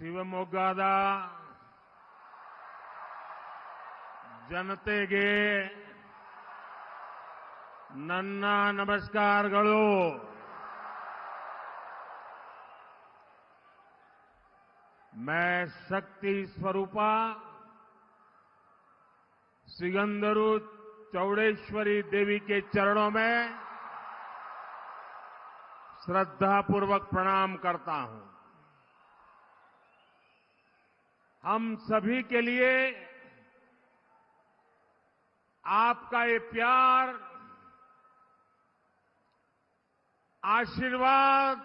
ಶಿವಮೊಗ್ಗದ ಜನತೆಗೆ ನನ್ನ ನಮಸ್ಕಾರಗಳು. मैं शक्ति स्वरूपा सिगंदरू चौड़ेश्वरी देवी के चरणों में श्रद्धापूर्वक प्रणाम करता हूं. हम सभी के लिए आपका ये प्यार, आशीर्वाद,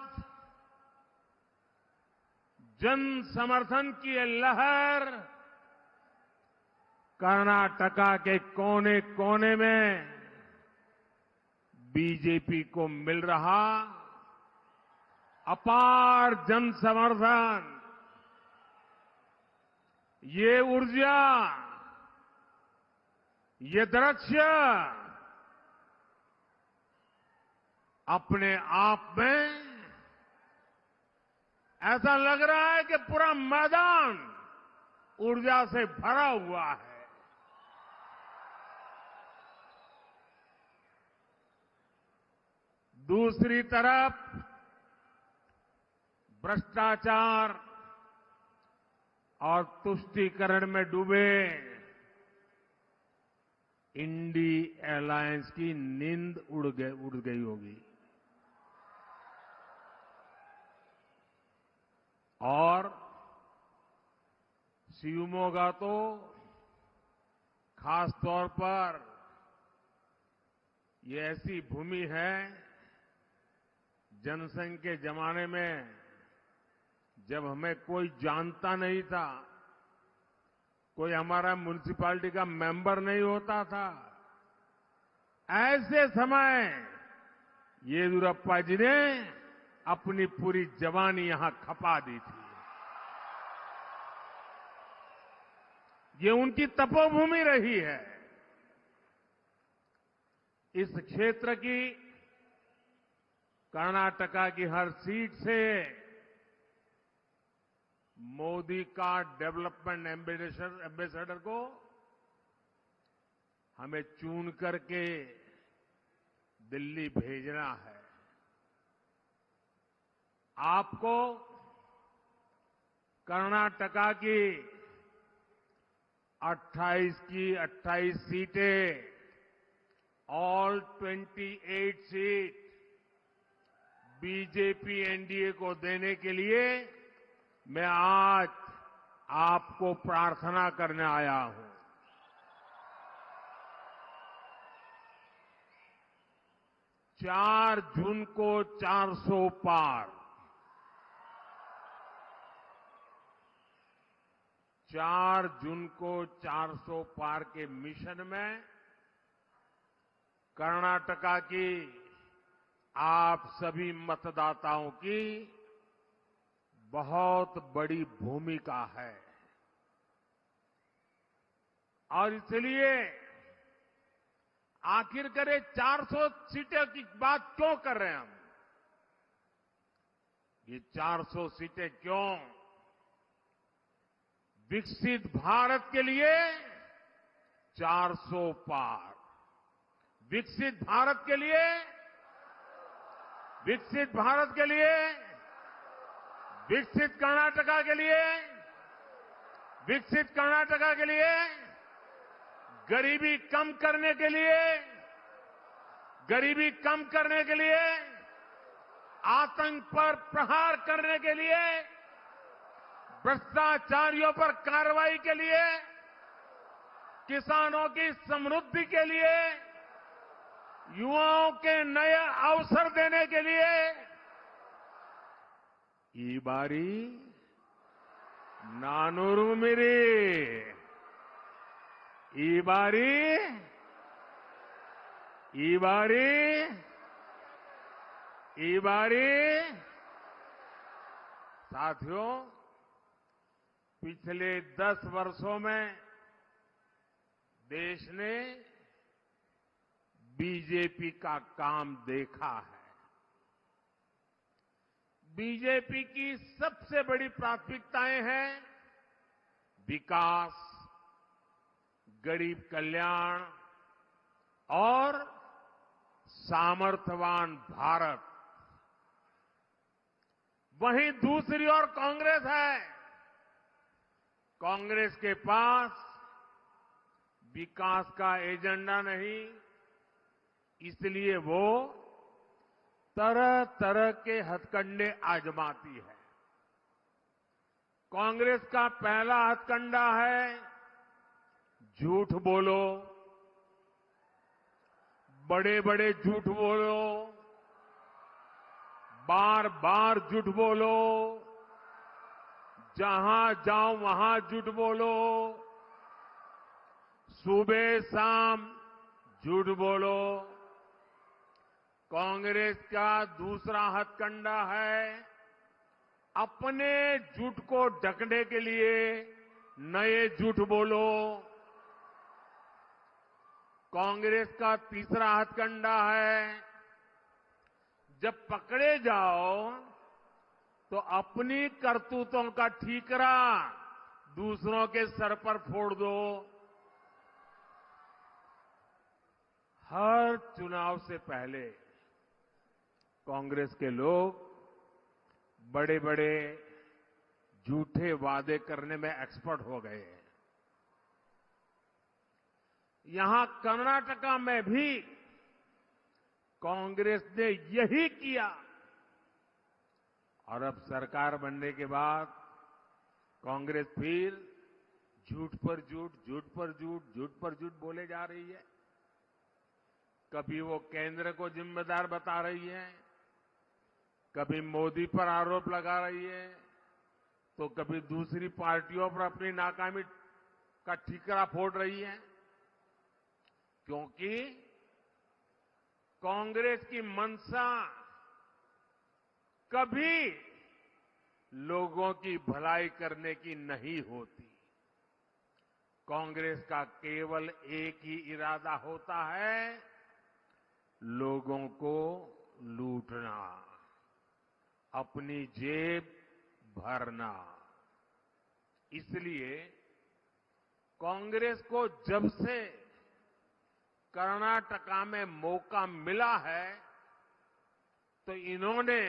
जन समर्थन की ये लहर कर्नाटका के कोने कोने में बीजेपी को मिल रहा अपार जन समर्थन, ये ऊर्जा, ये दृश्य अपने आप में ऐसा लग रहा है कि पूरा मैदान ऊर्जा से भरा हुआ है. दूसरी तरफ भ्रष्टाचार और तुष्टीकरण में डूबे इंडी एलायंस की नींद उड़ गई होगी. और शिवमोगा तो खास तौर पर ये ऐसी भूमि है, जनसंघ के जमाने में जब हमें कोई जानता नहीं था, कोई हमारा म्युनिसिपैलिटी का मेंबर नहीं होता था, ऐसे समय येदियुरप्पा जी ने अपनी पूरी जवानी यहां खपा दी थी. ये उनकी तपोभूमि रही है. इस क्षेत्र की, कर्नाटका की हर सीट से मोदी का डेवलपमेंट एम्बेसडर को हमें चुन करके दिल्ली भेजना है. आपको कर्नाटका की 28 की 28 सीटें, ऑल 28 सीट बीजेपी एनडीए को देने के लिए मैं आज आपको प्रार्थना करने आया हूं. 4 जून को 400 पार, 4 जून को 400 पार के मिशन में कर्नाटका की आप सभी मतदाताओं की बहुत बड़ी भूमिका है. और इसलिए आखिर करे 400 सीटें की बात क्यों कर रहे हैं हम? ये 400 सीटें क्यों? विकसित भारत के लिए 400 पार, विकसित भारत के लिए, विकसित भारत के लिए, विकसित कर्नाटका के लिए, विकसित कर्नाटका के लिए, गरीबी कम करने के लिए, गरीबी कम करने के लिए, आतंक पर प्रहार करने के लिए, भ्रष्टाचारियों पर कार्रवाई के लिए, किसानों की समृद्धि के लिए, युवाओं के नए अवसर देने के लिए ಈ ಬಾರಿ 400 ಮೀರಿ, ಈ बारी साथियों, पिछले 10 वर्षों में देश ने बीजेपी का काम देखा है. बीजेपी की सबसे बड़ी प्राथमिकताएं हैं विकास, गरीब कल्याण और सामर्थ्यवान भारत। वहीं दूसरी ओर कांग्रेस है। कांग्रेस के पास विकास का एजेंडा नहीं, इसलिए वो तरह तरह के हथकंडे आजमाती है। कांग्रेस का पहला हथकंडा है झूठ बोलो, बड़े बड़े झूठ बोलो, बार बार झूठ बोलो, जहां जाओ वहां झूठ बोलो, सुबह शाम झूठ बोलो। कांग्रेस का दूसरा हथकंडा है अपने झूठ को ढकने के लिए नए झूठ बोलो। कांग्रेस का तीसरा हथकंडा है जब पकड़े जाओ तो अपनी करतूतों का ठीकरा दूसरों के सर पर फोड़ दो। हर चुनाव से पहले कांग्रेस के लोग बड़े बड़े झूठे वादे करने में एक्सपर्ट हो गए हैं। यहां कर्नाटका में भी कांग्रेस ने यही किया और अब सरकार बनने के बाद कांग्रेस फिर झूठ पर झूठ, झूठ पर झूठ, झूठ पर झूठ बोले जा रही है। कभी वो केंद्र को जिम्मेदार बता रही है, कभी मोदी पर आरोप लगा रही है, तो कभी दूसरी पार्टियों पर अपनी नाकामी का ठीकरा फोड़ रही है। क्योंकि कांग्रेस की मंशा कभी लोगों की भलाई करने की नहीं होती। कांग्रेस का केवल एक ही इरादा होता है, लोगों को लूटना, अपनी जेब भरना। इसलिए कांग्रेस को जब से कर्नाटका में मौका मिला है तो इन्होंने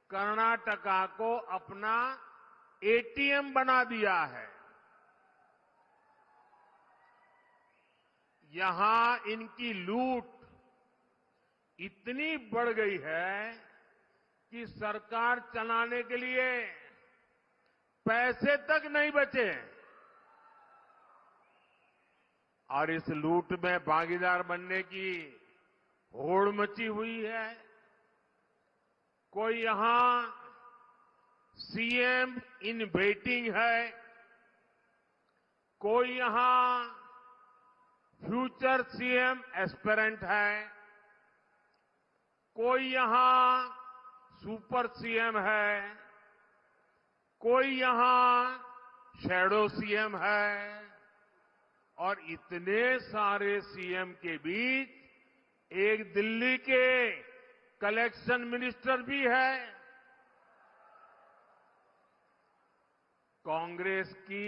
कर्नाटका को अपना एटीएम बना दिया है। यहां इनकी लूट इतनी बढ़ गई है कि सरकार चलाने के लिए पैसे तक नहीं बचे और इस लूट में भागीदार बनने की होड़ मची हुई है। कोई यहां सीएम इन वेटिंग है, कोई यहां फ्यूचर सीएम एस्पिरेंट है, कोई यहां सुपर सीएम है, कोई यहां शैडो सीएम है और इतने सारे सीएम के बीच एक दिल्ली के कलेक्शन मिनिस्टर भी है। कांग्रेस की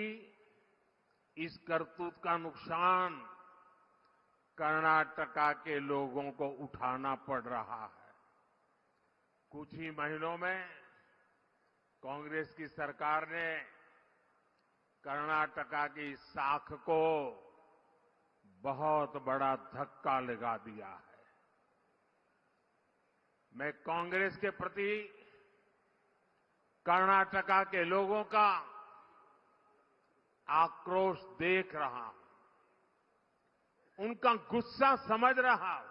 इस करतूत का नुकसान कर्नाटका के लोगों को उठाना पड़ रहा है। कुछ ही महीनों में कांग्रेस की सरकार ने कर्नाटका की साख को बहुत बड़ा धक्का लगा दिया है। मैं कांग्रेस के प्रति कर्नाटका के लोगों का आक्रोश देख रहा हूं, उनका गुस्सा समझ रहा हूं।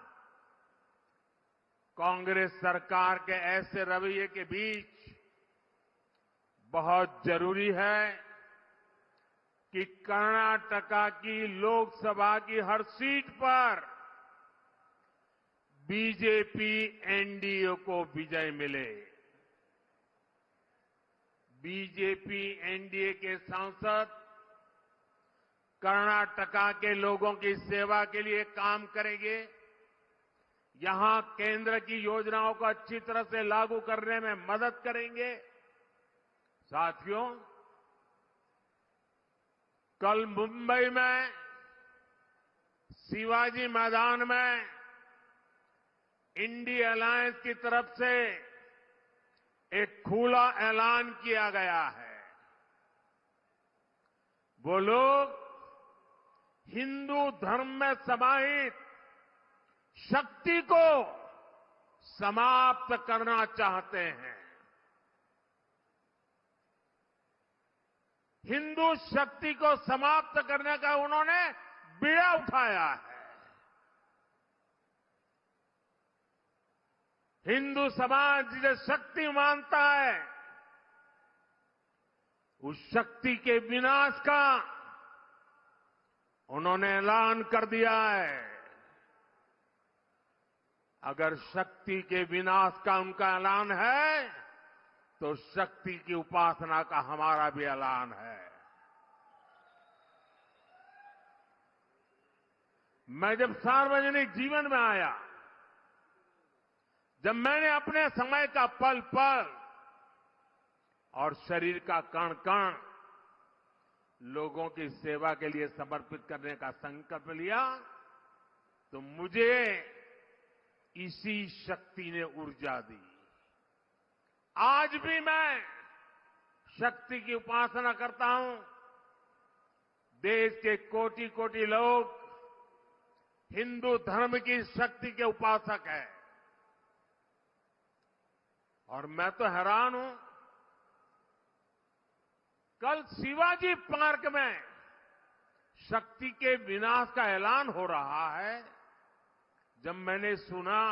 कांग्रेस सरकार के ऐसे रवैये के बीच बहुत जरूरी है कि कर्नाटका की लोकसभा की हर सीट पर बीजेपी एनडीए को विजय मिले। बीजेपी एनडीए के सांसद कर्नाटका के लोगों की सेवा के लिए काम करेंगे, यहां केंद्र की योजनाओं को अच्छी तरह से लागू करने में मदद करेंगे। साथियों, कल मुंबई में शिवाजी मैदान में इंडिया अलायंस की तरफ से एक खुला ऐलान किया गया है। वो लोग हिंदू धर्म में समाहित शक्ति को समाप्त करना चाहते हैं। हिंदू शक्ति को समाप्त करने का उन्होंने बीड़ा उठाया है। हिंदू समाज जिसे शक्ति मानता है, उस शक्ति के विनाश का उन्होंने ऐलान कर दिया है। अगर शक्ति के विनाश का उनका ऐलान है, तो शक्ति की उपासना का हमारा भी ऐलान है। मैं जब सार्वजनिक जीवन में आया, जब मैंने अपने समय का पल पल और शरीर का कण कण लोगों की सेवा के लिए समर्पित करने का संकल्प लिया, तो मुझे इसी शक्ति ने ऊर्जा दी। आज भी मैं शक्ति की उपासना करता हूं। देश के कोटि कोटि लोग हिंदू धर्म की शक्ति के उपासक हैं। और मैं तो हैरान हूं, कल शिवाजी पार्क में शक्ति के विनाश का ऐलान हो रहा है। जब मैंने सुना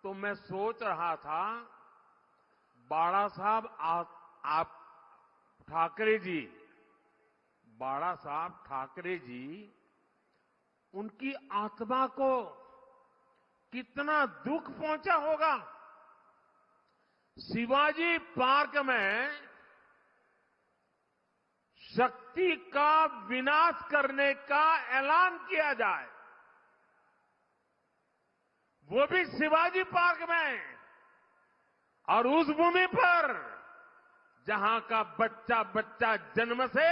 तो मैं सोच रहा था, बाला साहब आप ठाकरे जी, बाला साहब ठाकरे जी, उनकी आत्मा को कितना दुख पहुंचा होगा। शिवाजी पार्क में शक्ति का विनाश करने का ऐलान किया जाए, वो भी शिवाजी पार्क में, और उस भूमि पर जहां का बच्चा बच्चा जन्म से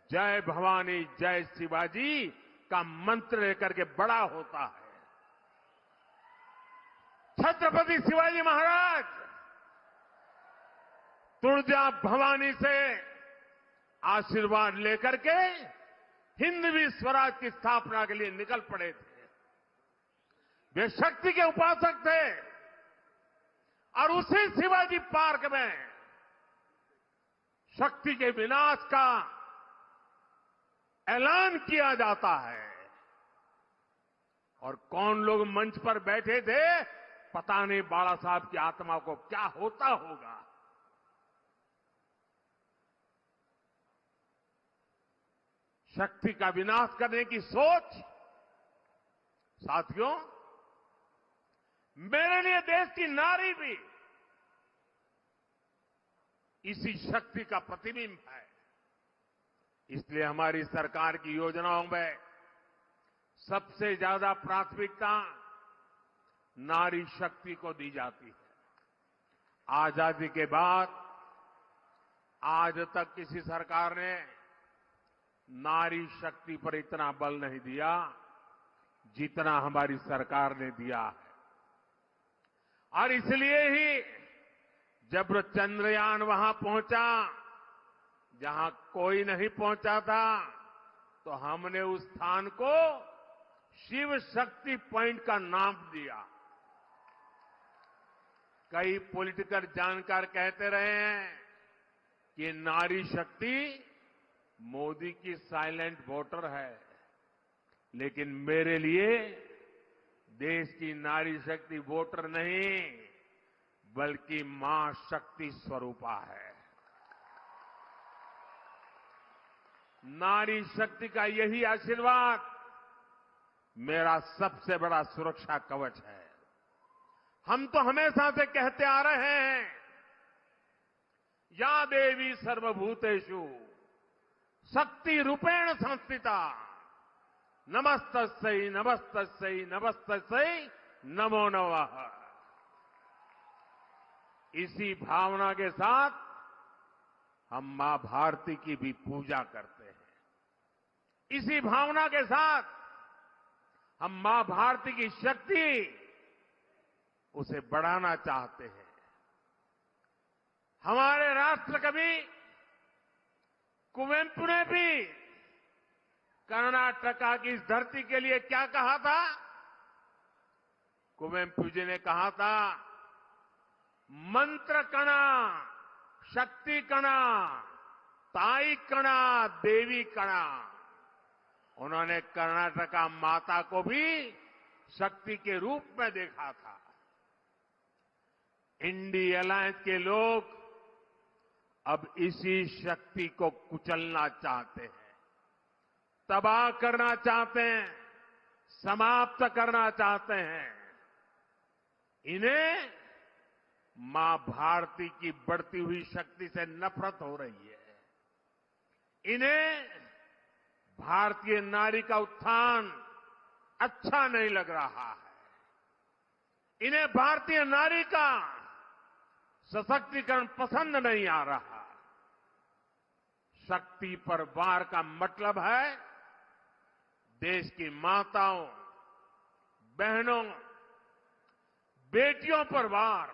जय भवानी जय शिवाजी का मंत्र लेकर के बड़ा होता है। छत्रपति शिवाजी महाराज तुळजा भवानी से आशीर्वाद लेकर के हिंदवी स्वराज की स्थापना के लिए निकल पड़े थे। वे शक्ति के उपासक थे, और उसी शिवाजी पार्क में शक्ति के विनाश का ऐलान किया जाता है। और कौन लोग मंच पर बैठे थे, पता नहीं बाला साहब की आत्मा को क्या होता होगा। शक्ति का विनाश करने की सोच, साथियों, मेरे लिए देश की नारी भी इसी शक्ति का प्रतिबिंब है। इसलिए हमारी सरकार की योजनाओं में सबसे ज्यादा प्राथमिकता नारी शक्ति को दी जाती है। आजादी के बाद आज तक किसी सरकार ने नारी शक्ति पर इतना बल नहीं दिया जितना हमारी सरकार ने दिया है। और इसलिए ही जब चंद्रयान वहां पहुंचा जहां कोई नहीं पहुंचा था, तो हमने उस स्थान को शिव शक्ति पॉइंट का नाम दिया। कई पॉलिटिकल जानकार कहते रहे हैं कि नारी शक्ति मोदी की साइलेंट वोटर है, लेकिन मेरे लिए देश की नारी शक्ति वोटर नहीं, बल्कि मां शक्ति स्वरूपा है। नारी शक्ति का यही आशीर्वाद मेरा सबसे बड़ा सुरक्षा कवच है। हम तो हमेशा से कहते आ रहे हैं, या देवी सर्वभूतेषु शक्ति रूपेण संस्थिता नमस्तस्यै नमस्तस्यै नमस्तस्यै नमो नमः। इसी भावना के साथ हम मां भारती की भी पूजा करते हैं। इसी भावना के साथ हम मां भारती की शक्ति उसे बढ़ाना चाहते हैं। हमारे राष्ट्रकवि कुवेंपु ने भी कर्नाटका की इस धरती के लिए क्या कहा था? कुवेंपु जी ने कहा था, मंत्र कणा, शक्ति कणा, ताई कणा, देवी कणा। उन्होंने कर्नाटका माता को भी शक्ति के रूप में देखा था। इंडी अलायंस के लोग अब इसी शक्ति को कुचलना चाहते हैं, तबाह करना चाहते हैं, समाप्त करना चाहते हैं। इन्हें मां भारती की बढ़ती हुई शक्ति से नफरत हो रही है। इन्हें भारतीय नारी का उत्थान अच्छा नहीं लग रहा है। इन्हें भारतीय नारी का सशक्तिकरण पसंद नहीं आ रहा। शक्ति पर वार का मतलब है देश की माताओं, बहनों, बेटियों पर वार।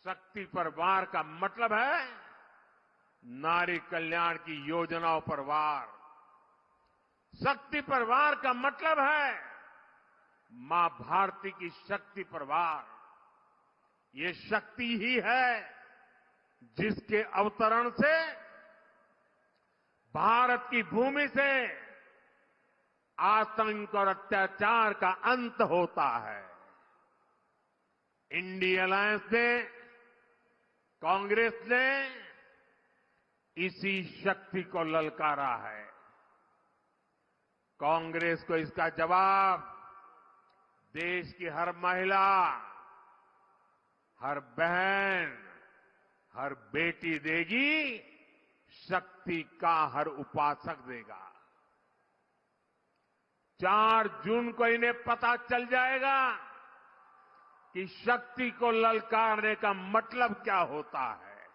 शक्ति पर वार का मतलब है नारी कल्याण की योजनाओं पर वार। शक्ति पर वार का मतलब है मां भारती की शक्ति पर वार। ये शक्ति ही है जिसके अवतरण से भारत की भूमि से आतंक और अत्याचार का अंत होता है। इंडी अलायंस ने, कांग्रेस ने इसी शक्ति को ललकारा है। कांग्रेस को इसका जवाब देश की हर महिला, हर बहन, हर बेटी देगी, शक्ति का हर उपासक देगा। 4 जून को इन्हें पता चल जाएगा कि शक्ति को ललकारने का मतलब क्या होता है।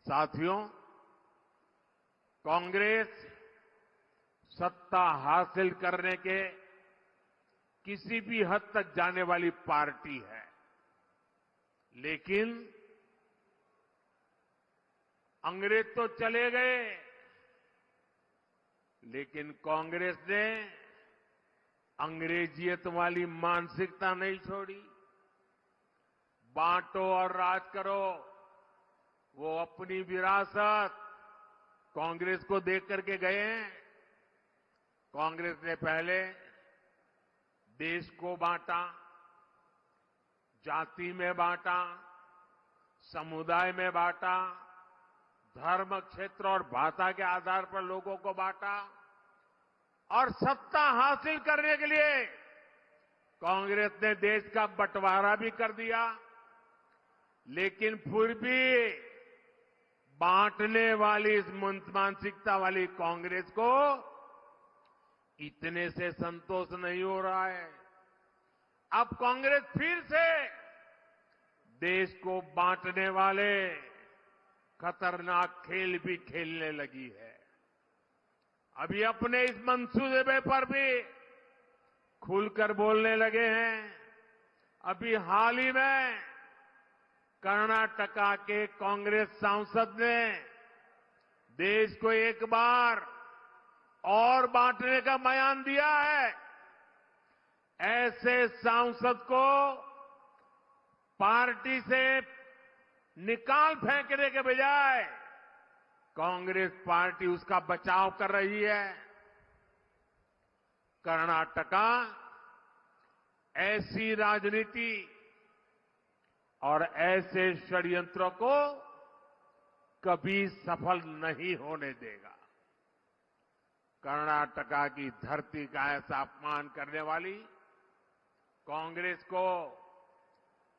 साथियों, कांग्रेस सत्ता हासिल करने के किसी भी हद तक जाने वाली पार्टी है, लेकिन अंग्रेज तो चले गए, लेकिन कांग्रेस ने अंग्रेजियत वाली मानसिकता नहीं छोड़ी। बांटो और राज करो, वो अपनी विरासत कांग्रेस को देख करके गए हैं। कांग्रेस ने पहले देश को बांटा, जाति में बांटा, समुदाय में बांटा, धर्म, क्षेत्र और भाषा के आधार पर लोगों को बांटा और सत्ता हासिल करने के लिए कांग्रेस ने देश का बंटवारा भी कर दिया। लेकिन फिर भी बांटने वाली इस मानसिकता वाली कांग्रेस को इतने से संतोष नहीं हो रहा है। अब कांग्रेस फिर से देश को बांटने वाले खतरनाक खेल भी खेलने लगी है। अभी अपने इस मंसूबे पर भी खुलकर बोलने लगे हैं। अभी हाल ही में कर्नाटका के कांग्रेस सांसद ने देश को एक बार और बांटने का बयान दिया है। ऐसे सांसद को पार्टी से निकाल फेंकने के बजाय कांग्रेस पार्टी उसका बचाव कर रही है। कर्नाटका ऐसी राजनीति और ऐसे षड्यंत्रों को कभी सफल नहीं होने देगा। कर्नाटका की धरती का ऐसा अपमान करने वाली कांग्रेस को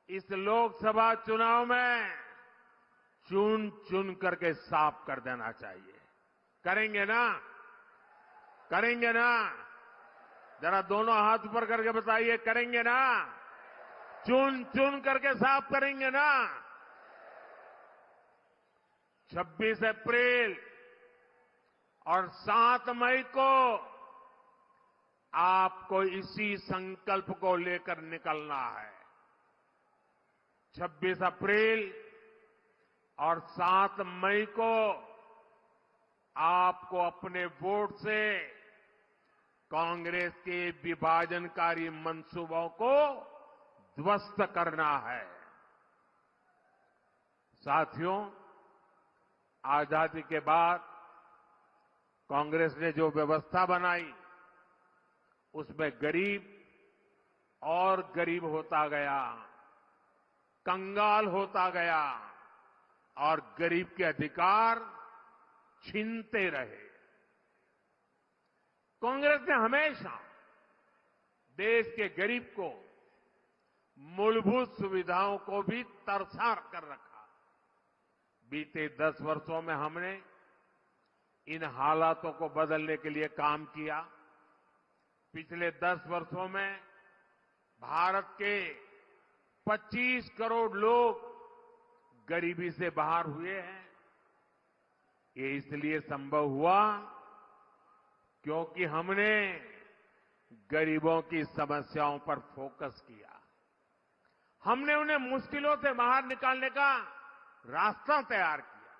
इस लोकसभा चुनाव में चुन चुन करके साफ कर देना चाहिए। करेंगे ना? करेंगे ना? जरा दोनों हाथ ऊपर करके बताइए, करेंगे ना? चुन चुन करके साफ करेंगे ना? 26 अप्रैल और 7 मई को आपको इसी संकल्प को लेकर निकलना है। 26 अप्रैल और 7 मई को आपको अपने वोट से कांग्रेस के विभाजनकारी मंसूबों को ध्वस्त करना है। साथियों, आजादी के बाद कांग्रेस ने जो व्यवस्था बनाई उसमें गरीब और गरीब होता गया, कंगाल होता गया और गरीब के अधिकार छीनते रहे। कांग्रेस ने हमेशा देश के गरीब को मूलभूत सुविधाओं को भी तरसा कर रखा। बीते 10 वर्षों में हमने इन हालातों को बदलने के लिए काम किया। पिछले 10 वर्षों में भारत के 25 करोड़ लोग गरीबी से बाहर हुए हैं। ये इसलिए संभव हुआ क्योंकि हमने गरीबों की समस्याओं पर फोकस किया। हमने उन्हें मुश्किलों से बाहर निकालने का रास्ता तैयार किया।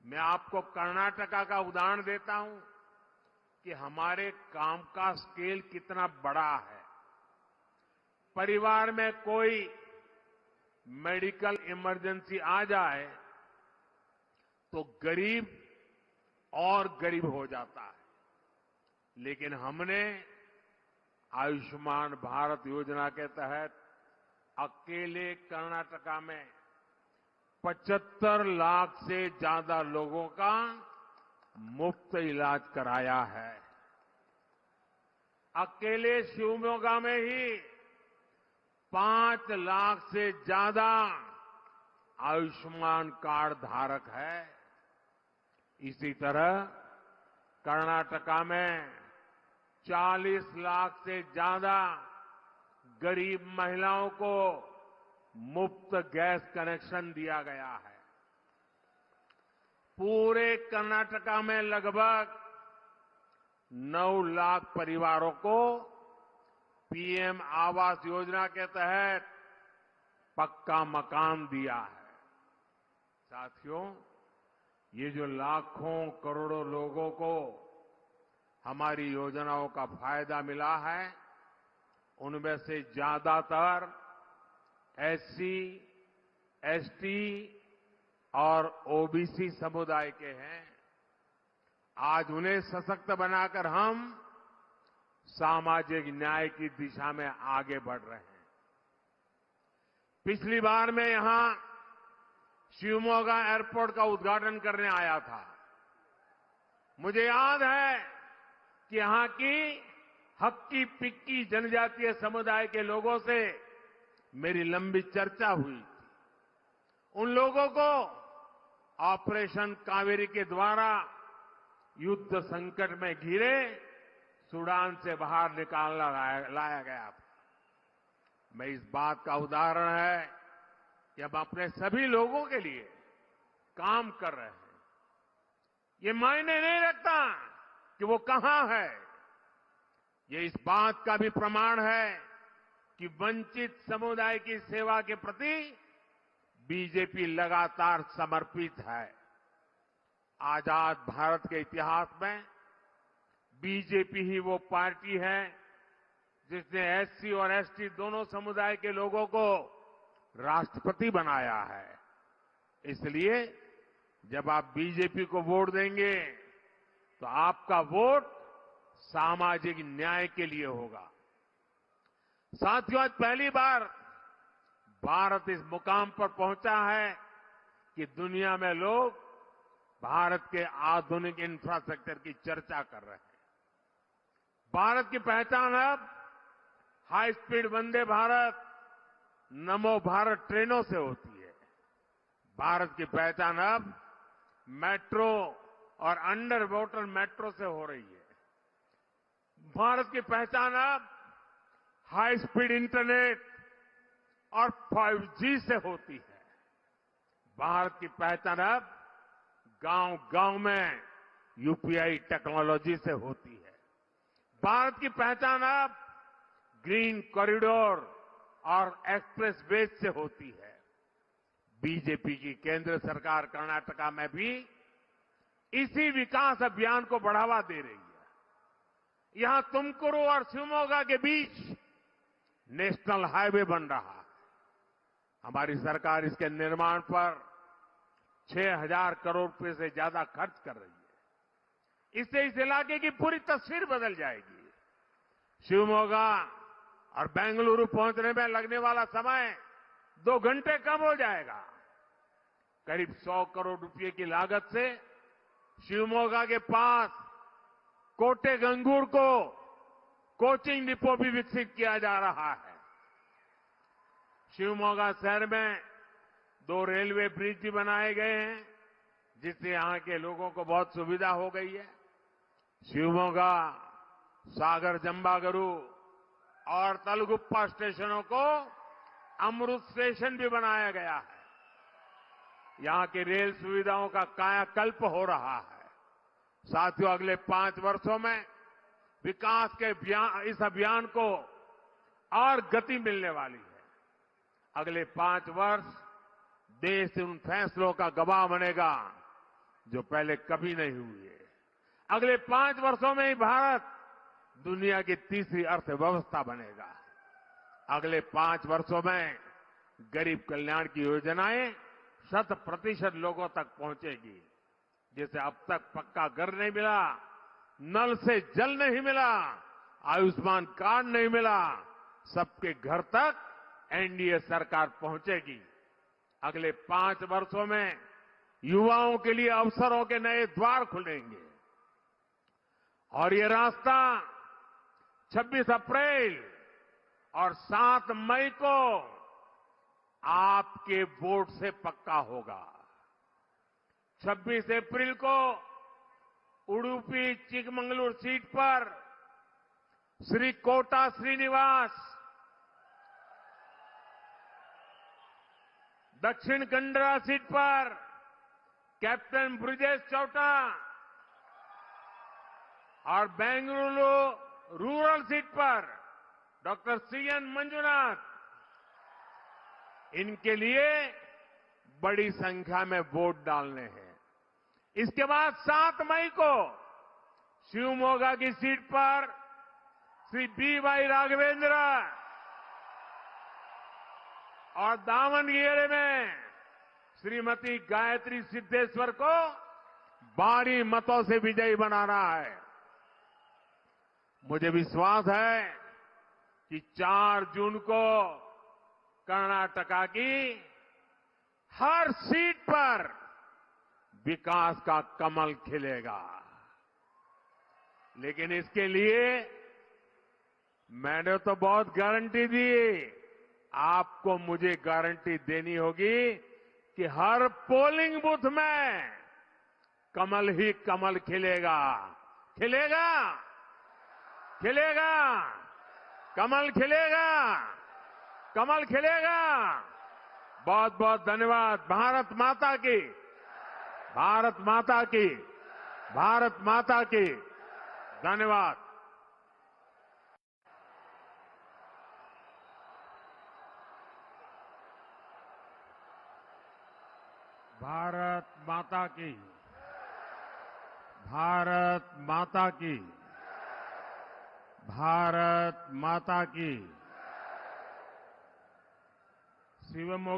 मैं आपको कर्नाटका का उदाहरण देता हूं कि हमारे काम का स्केल कितना बड़ा है। परिवार में कोई मेडिकल इमरजेंसी आ जाए तो गरीब और गरीब हो जाता है। लेकिन हमने आयुष्मान भारत योजना के तहत अकेले कर्नाटका में 75 लाख से ज्यादा लोगों का मुफ्त इलाज कराया है। अकेले शिवमोगा में ही 5 लाख से ज्यादा आयुष्मान कार्ड धारक है। इसी तरह कर्नाटका में 40 लाख से ज्यादा गरीब महिलाओं को मुफ्त गैस कनेक्शन दिया गया है। पूरे कर्नाटका में लगभग 9 लाख परिवारों को पीएम आवास योजना के तहत पक्का मकान दिया है। साथियों, ये जो लाखों करोड़ों लोगों को हमारी योजनाओं का फायदा मिला है, उनमें से ज्यादातर एससी, एसटी और ओबीसी समुदाय के हैं। आज उन्हें सशक्त बनाकर हम सामाजिक न्याय की दिशा में आगे बढ़ रहे हैं। पिछली बार मैं यहां शिवमोगा एयरपोर्ट का उद्घाटन करने आया था। मुझे याद है कि यहां की हक्की पिक्की जनजातीय समुदाय के लोगों से मेरी लंबी चर्चा हुई थी। उन लोगों को ऑपरेशन कावेरी के द्वारा युद्ध संकट में घिरे सूडान से बाहर निकालना लाया गया था। मैं इस बात का उदाहरण है कि हम अपने सभी लोगों के लिए काम कर रहे हैं। ये मायने नहीं रखता कि वो कहां है। ये इस बात का भी प्रमाण है कि वंचित समुदाय की सेवा के प्रति बीजेपी लगातार समर्पित है। आजाद भारत के इतिहास में बीजेपी ही वो पार्टी है जिसने एससी और एसटी दोनों समुदाय के लोगों को राष्ट्रपति बनाया है। इसलिए जब आप बीजेपी को वोट देंगे तो आपका वोट सामाजिक न्याय के लिए होगा। साथियों, आज पहली बार भारत इस मुकाम पर पहुंचा है कि दुनिया में लोग भारत के आधुनिक इंफ्रास्ट्रक्चर की चर्चा कर रहे हैं। भारत की पहचान अब हाई स्पीड वंदे भारत, नमो भारत ट्रेनों से होती है। भारत की पहचान अब मेट्रो, और अंडर वाटर मेट्रो से हो रही है। भारत की पहचान अब हाई स्पीड इंटरनेट और 5G से होती है। भारत की पहचान अब गांव-गांव में यूपीआई टेक्नोलॉजी से होती है। भारत की पहचान अब ग्रीन कॉरिडोर और एक्सप्रेस वे से होती है। बीजेपी की केंद्र सरकार कर्नाटका में भी इसी विकास अभियान को बढ़ावा दे रही है। यहां तुमकुरू और शिवमोगा के बीच नेशनल हाईवे बन रहा है। हमारी सरकार इसके निर्माण पर 6,000 करोड़ रुपए से ज्यादा खर्च कर रही है। इससे इस इलाके की पूरी तस्वीर बदल जाएगी। शिवमोगा और बेंगलुरु पहुंचने में लगने वाला समय 2 घंटे कम हो जाएगा। करीब 100 करोड़ रुपए की लागत से शिवमोगा के पास कोटेगंगूर को कोचिंग डिपो भी विकसित किया जा रहा है। शिवमोगा शहर में 2 रेलवे ब्रिज भी बनाए गए हैं, जिससे यहां के लोगों को बहुत सुविधा हो गई है। शिवमोगा, सागर जंबागरू और तलगुप्पा स्टेशनों को अमृत स्टेशन भी बनाया गया है। यहां की रेल सुविधाओं का कायाकल्प हो रहा है। साथियों, अगले 5 वर्षों में विकास के इस अभियान को और गति मिलने वाली है। अगले 5 वर्ष देश उन फैसलों का गवाह बनेगा जो पहले कभी नहीं हुए। अगले 5 वर्षों में ही भारत दुनिया की तीसरी अर्थव्यवस्था बनेगा। अगले 5 वर्षों में गरीब कल्याण की योजनाएं 100% लोगों तक पहुंचेगी। जैसे अब तक पक्का घर नहीं मिला, नल से जल नहीं मिला, आयुष्मान कार्ड नहीं मिला, सबके घर तक एनडीए सरकार पहुंचेगी। अगले 5 वर्षों में युवाओं के लिए अवसरों के नए द्वार खुलेंगे और ये रास्ता 26 अप्रैल और 7 मई को आपके वोट से पक्का होगा। 26 अप्रैल को उडुपी चिकमंगलूर सीट पर श्री कोटा श्रीनिवास, दक्षिण कन्नड़ा सीट पर कैप्टन ब्रिजेश चौटा और बेंगलुरु रूरल सीट पर डॉक्टर सीएन मंजुनाथ, इनके लिए बड़ी संख्या में वोट डालने हैं। इसके बाद 7 मई को शिवमोगा की सीट पर श्री बी.वाई. राघवेंद्र और दावणगेरे में श्रीमती गायत्री सिद्धेश्वर को भारी मतों से विजयी बनाना है। मुझे विश्वास है कि 4 जून को कर्नाटका की हर सीट पर विकास का कमल खिलेगा। लेकिन इसके लिए मैंने तो बहुत गारंटी दी, आपको मुझे गारंटी देनी होगी कि हर पोलिंग बूथ में कमल ही कमल खिलेगा। खिलेगा, खिलेगा, कमल खिलेगा, कमल खिलेगा। बहुत बहुत धन्यवाद। भारत माता की, भारत माता की, भारत माता की। धन्यवाद। भारत माता की, भारत माता की, भारत माता की। शिवमोगा